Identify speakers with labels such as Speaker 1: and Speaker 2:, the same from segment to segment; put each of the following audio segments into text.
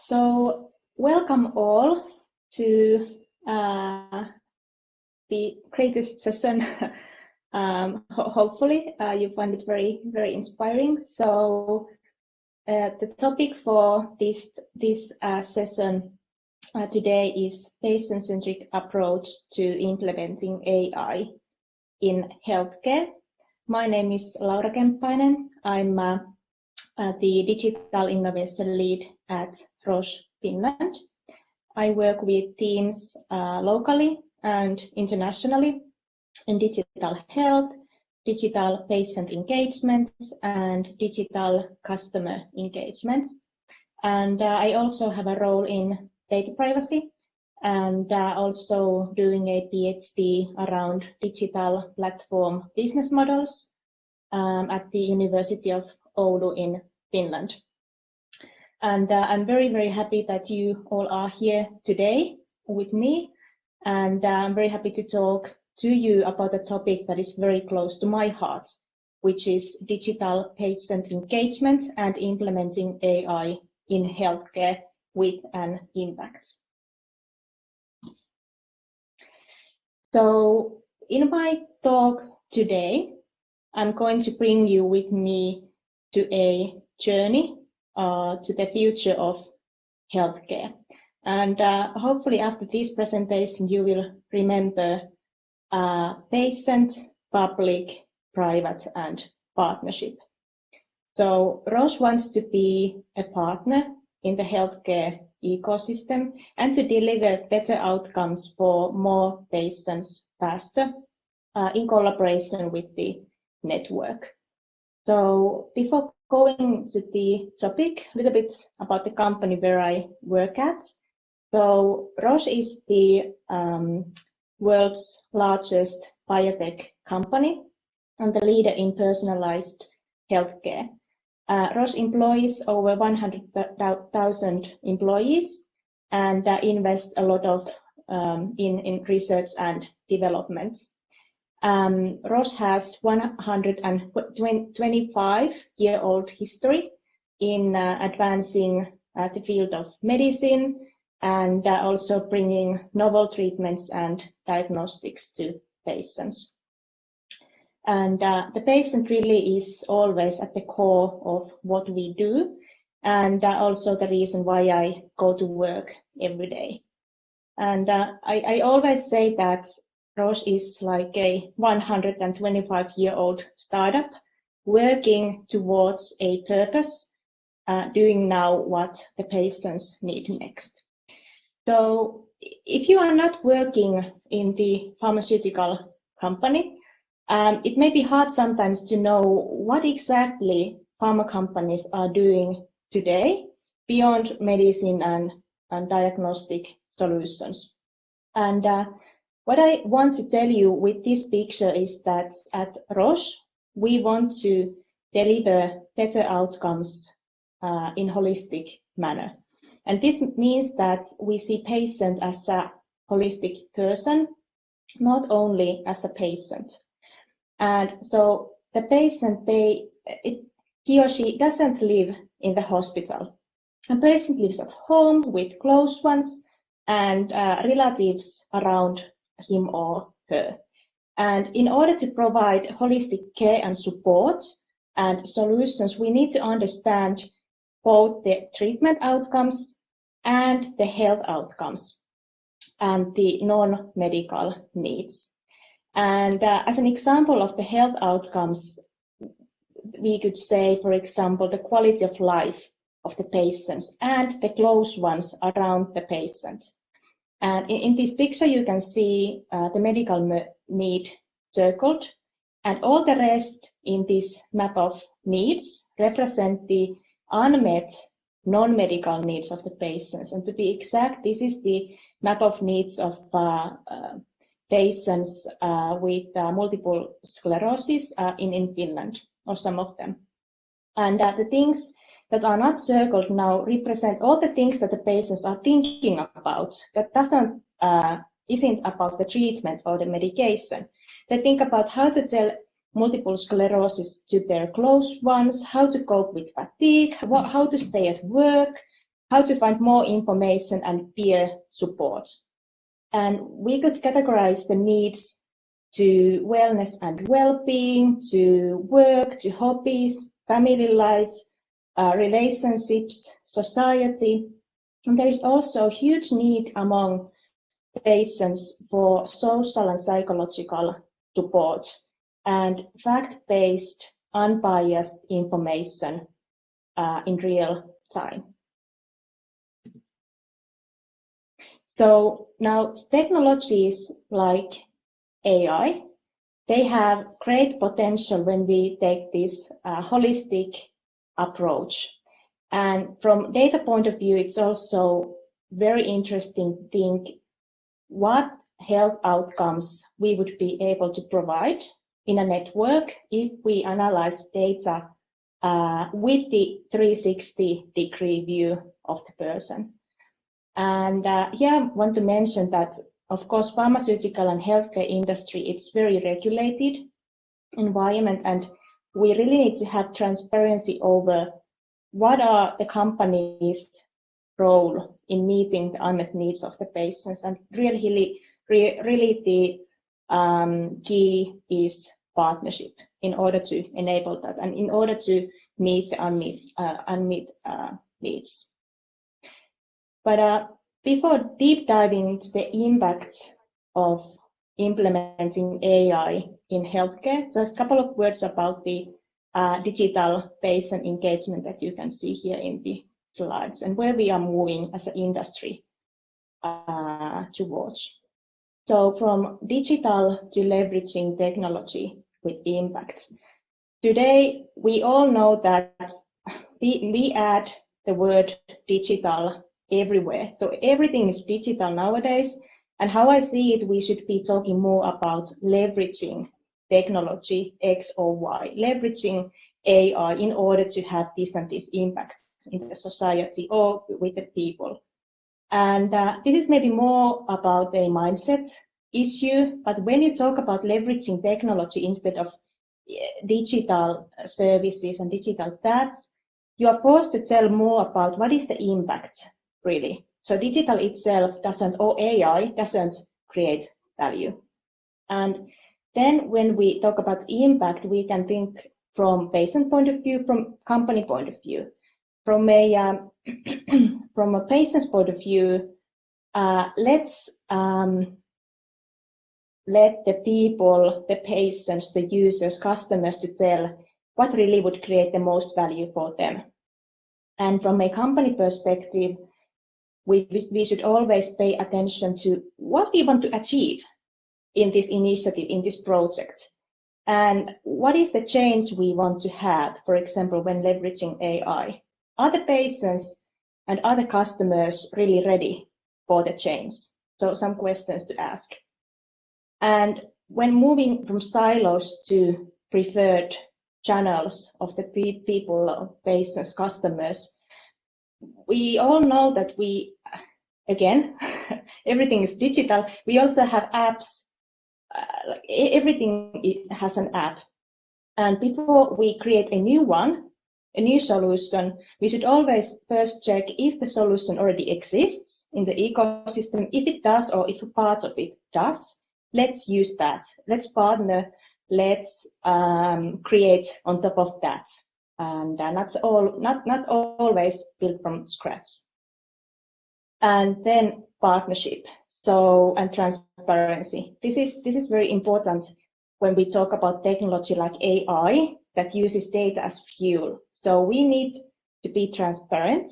Speaker 1: So welcome all to the greatest session. Hopefully you find it very inspiring. So the topic for this session today is patient-centric approach to implementing AI in healthcare. My name is Laura Kemppainen. I'm the Digital Innovation Lead at Roche, Finland. I work with teams locally and internationally in digital health, digital patient engagements, and digital customer engagements. And I also have a role in data privacy and also doing a PhD around digital platform business models at the University of Oulu in Finland. And I'm very happy that you all are here today with me. And I'm very happy to talk to you about a topic that is very close to my heart, which is digital patient engagement and implementing AI in healthcare with an impact. So in my talk today, I'm going to bring you with me to a journey to the future of healthcare. And hopefully after this presentation, you will remember patient, public, private, and partnership. So Roche wants to be a partner in the healthcare ecosystem and to deliver better outcomes for more patients faster in collaboration with the network. So before going to the topic, a little bit about the company where I work at. So Roche is the world's largest biotech company and the leader in personalized healthcare. Roche employs over 100,000 employees and invests a lot of in research and development. Roche has 125-year-old history in advancing the field of medicine and also bringing novel treatments and diagnostics to patients. And the patient really is always at the core of what we do, and also the reason why I go to work every day. And I always say that Roche is like a 125-year-old startup working towards a purpose, doing now what the patients need next. So if you are not working in the pharmaceutical company, it may be hard sometimes to know what exactly pharma companies are doing today beyond medicine and diagnostic solutions. And what I want to tell you with this picture is that at Roche, we want to deliver better outcomes in holistic manner. And this means that we see patient as a holistic person, not only as a patient. And so the patient, he or she doesn't live in the hospital. A patient lives at home with close ones and relatives around him or her. And in order to provide holistic care and support and solutions, we need to understand both the treatment outcomes and the health outcomes and the non-medical needs. And as an example of the health outcomes, we could say, for example, the quality of life of the patients and the close ones around the patient. And in this picture, you can see the medical need circled, and all the rest in this map of needs represent the unmet non-medical needs of the patients. And to be exact, this is the map of needs of patients with multiple sclerosis in Finland, or some of them. And the things that are not circled now represent all the things that the patients are thinking about. That isn't about the treatment or the medication. They think about how to tell multiple sclerosis to their close ones, how to cope with fatigue, how to stay at work, how to find more information and peer support. And we could categorize the needs to wellness and well-being, to work, to hobbies, family life, relationships, society. And there is also a huge need among patients for social and psychological support and fact-based, unbiased information in real time. So now technologies like AI, they have great potential when we take this holistic approach. And from data point of view, it's also very interesting to think what health outcomes we would be able to provide in a network if we analyze data with the 360-degree view of the person. And here I want to mention that, of course, pharmaceutical and healthcare industry, it's very regulated environment, and we really need to have transparency over what are the companies' role in meeting the unmet needs of the patients. And really the key is partnership in order to enable that and in order to meet the unmet needs. But before deep diving into the impact of implementing AI in healthcare, just a couple of words about the digital patient engagement that you can see here in the slides and where we are moving as an industry towards. So from digital to leveraging technology with impact. Today, we all know that we add the word digital everywhere. So everything is digital nowadays. And how I see it, we should be talking more about leveraging technology X or Y, leveraging AI in order to have this and this impacts in the society or with the people. And this is maybe more about a mindset issue, but when you talk about leveraging technology instead of digital services and digital tasks, you are forced to tell more about what is the impact really. So digital itself doesn't, or AI doesn't create value. And then when we talk about impact, we can think from patient point of view, from company point of view. From a from a patient's point of view, let's let the people, the patients, the users, customers to tell what really would create the most value for them. And from a company perspective, we should always pay attention to what we want to achieve in this initiative, in this project. And what is the change we want to have, for example, when leveraging AI? Are the patients and other customers really ready for the change? So some questions to ask. And when moving from silos to preferred channels of the people, patients, customers, we all know that we, again, everything is digital. We also have apps. Everything has an app. And before we create a new one, a new solution, we should always first check if the solution already exists in the ecosystem. If it does, or if parts of it does, let's use that. Let's partner. Let's create on top of that. And not always built from scratch. And then partnership. So, and transparency. This is very important when we talk about technology like AI that uses data as fuel. So we need to be transparent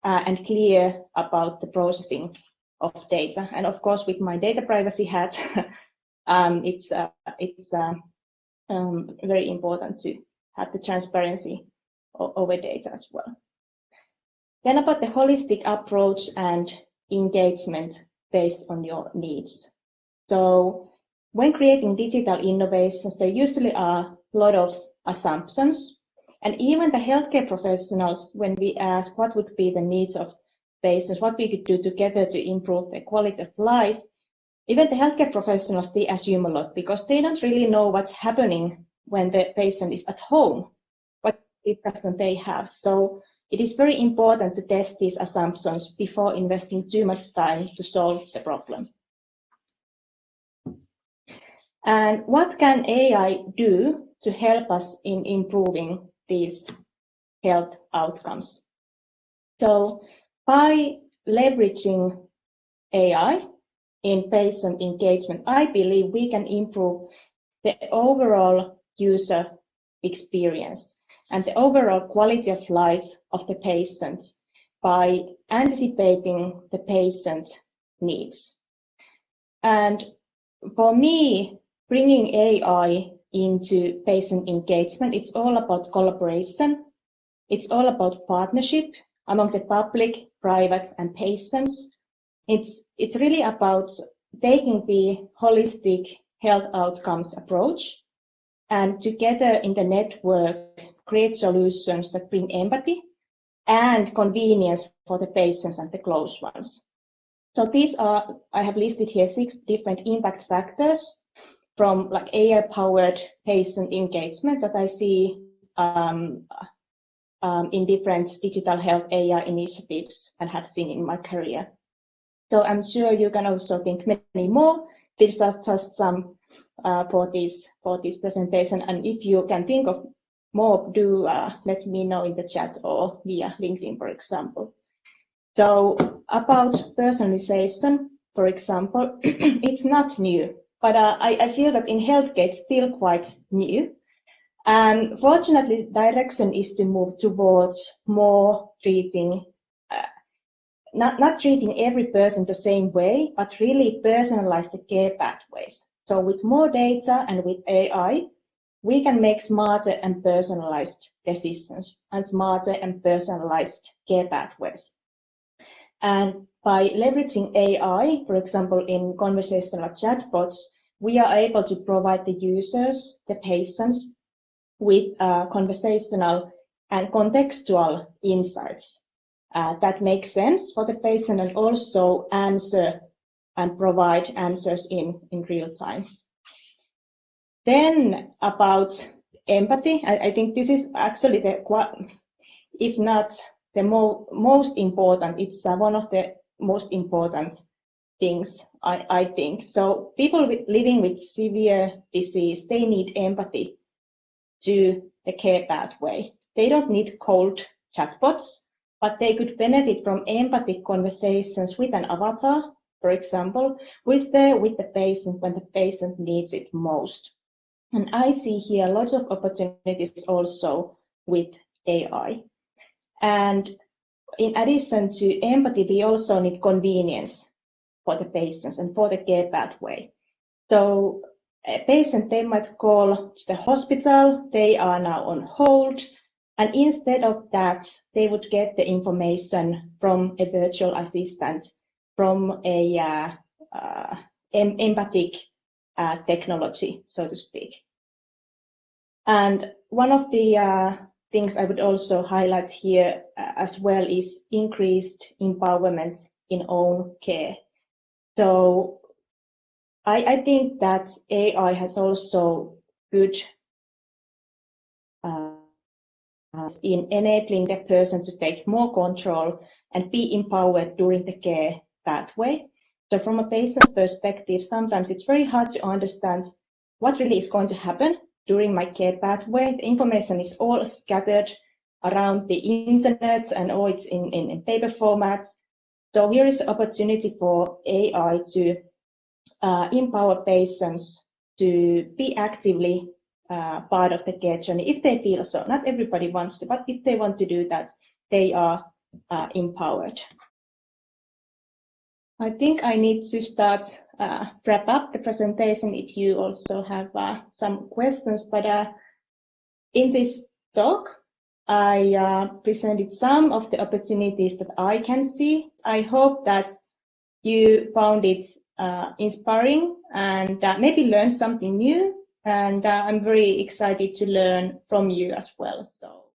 Speaker 1: and clear about the processing of data. And of course, with my data privacy hat, it's very important to have the transparency over data as well. Then about the holistic approach and engagement based on your needs. So when creating digital innovations, there usually are a lot of assumptions. And even the healthcare professionals, when we ask what would be the needs of patients, what we could do together to improve their quality of life, even the healthcare professionals, they assume a lot because they don't really know what's happening when the patient is at home, what discussion they have. So it is very important to test these assumptions before investing too much time to solve the problem. And what can AI do to help us in improving these health outcomes? So by leveraging AI in patient engagement, I believe we can improve the overall user experience and the overall quality of life of the patient by anticipating the patient needs. And for me, bringing AI into patient engagement, it's all about collaboration. It's all about partnership among the public, private, and patients. It's really about taking the holistic health outcomes approach and together in the network create solutions that bring empathy and convenience for the patients and the close ones. So these are, I have listed here 6 different impact factors from like AI-powered patient engagement that I see in different digital health AI initiatives and have seen in my career. So I'm sure you can also think many more. These are just some for this presentation. And if you can think of more, do let me know in the chat or via LinkedIn, for example. So about personalization, for example, it's not new, but I feel that in healthcare it's still quite new. And fortunately, direction is to move towards more treating, not treating every person the same way, but really personalize the care pathways. So with more data and with AI, we can make smarter and personalized decisions and smarter and personalized care pathways. And by leveraging AI, for example, in conversational chatbots, we are able to provide the users, the patients, with conversational and contextual insights that make sense for the patient and also answer and provide answers in real time. Then about empathy, I think this is actually the, if not the most important, it's one of the most important things, I think. So people living with severe disease, they need empathy to the care pathway. They don't need cold chatbots, but they could benefit from empathic conversations with an avatar, for example, who is there with the patient when the patient needs it most. And I see here lots of opportunities also with AI. And in addition to empathy, we also need convenience for the patients and for the care pathway. So a patient, they might call to the hospital, they are now on hold, and instead of that, they would get the information from a virtual assistant, from a empathic technology, so to speak. And one of the things I would also highlight here as well is increased empowerment in own care. So I think that AI has also good in enabling the person to take more control and be empowered during the care pathway. So from a patient's perspective, sometimes it's very hard to understand what really is going to happen during my care pathway. The information is all scattered around the internet and all it's in paper formats. So here is an opportunity for AI to empower patients to be actively part of the care journey if they feel so. Not everybody wants to, but if they want to do that, they are empowered. I think I need to start wrap up the presentation if you also have some questions, but in this talk, I presented some of the opportunities that I can see. I hope that you found it inspiring and maybe learned something new. And I'm very excited to learn from you as well. So